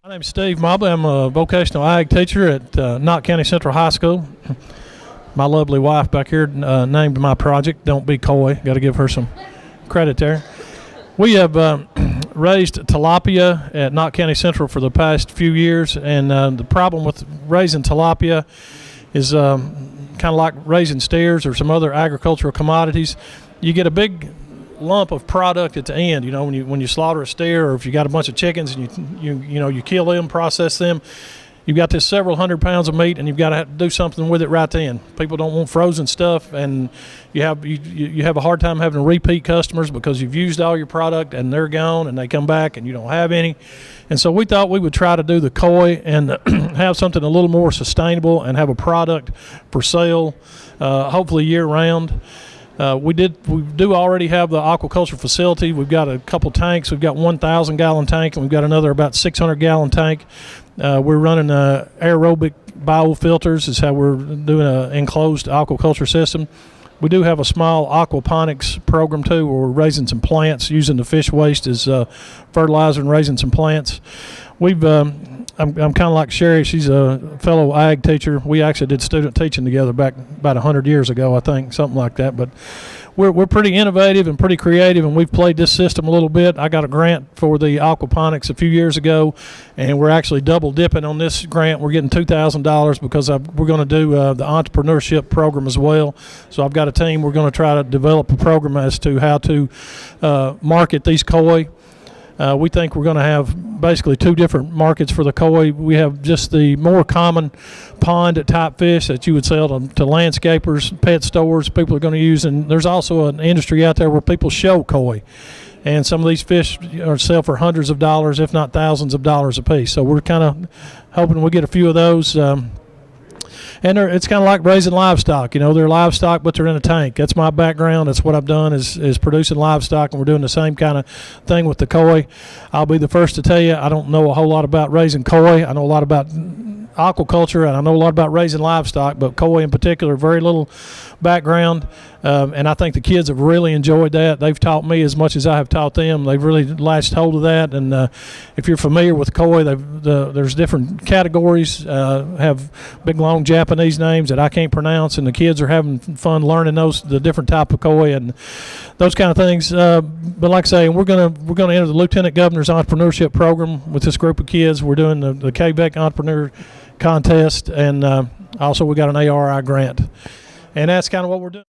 My name's Steve Mobley. I'm a vocational ag teacher at Knott County Central High School. My lovely wife back here named my project Don't Be Coy. Got to give her some credit there. We have raised tilapia at Knott County Central for the past few years, and the problem with raising tilapia is kind of like raising steers or some other agricultural commodities. You get a big lump of product at the end. You know, when you slaughter a steer, or if you got a bunch of chickens and you kill them, process them, you've got this several hundred pounds of meat, and you've got to do something with it right then. People don't want frozen stuff, and you have a hard time having repeat customers because you've used all your product and they're gone, and they come back and you don't have any. And so we thought we would try to do the koi and have something a little more sustainable and have a product for sale, hopefully year round. We do already have the aquaculture facility. We've got a couple tanks. We've got 1,000-gallon tank, and we've got another about 600-gallon tank. We're running aerobic biofilters is how we're doing an enclosed aquaculture system. We do have a small aquaponics program too, where we're raising some plants using the fish waste as fertilizer and raising some plants. I'm kind of like Sherry. She's a fellow ag teacher. We actually did student teaching together back about 100 years ago, I think, something like that. But we're pretty innovative and pretty creative, and we've played this system a little bit. I got a grant for the aquaponics a few years ago, and we're actually double dipping on this grant. We're getting $2,000 because we're going to do the entrepreneurship program as well. So I've got a team. We're going to try to develop a program as to how to market these koi. We think we're going to have basically two different markets for the koi. We have just the more common pond type fish that you would sell to landscapers, pet stores, people are going to use. And there's also an industry out there where people show koi. And some of these fish are sell for hundreds of dollars, if not thousands of dollars a piece. So we're kind of hoping we get a few of those. And it's kind of like raising livestock. You know, they're livestock, but they're in a tank. That's my background. That's what I've done is producing livestock, and we're doing the same kind of thing with the koi. I'll be the first to tell you, I don't know a whole lot about raising koi. I know a lot about aquaculture, and I know a lot about raising livestock, but koi in particular, very little background. And I think the kids have really enjoyed that. They've taught me as much as I have taught them. They've really latched hold of that. And if you're familiar with koi, there's different categories, have big long Japanese names that I can't pronounce, and the kids are having fun learning the different type of koi and those kind of things. But like I say, we're gonna enter the Lieutenant Governor's Entrepreneurship Program with this group of kids. We're doing the KVEC Entrepreneur Contest, and also we got an ARI grant, and that's kind of what we're doing.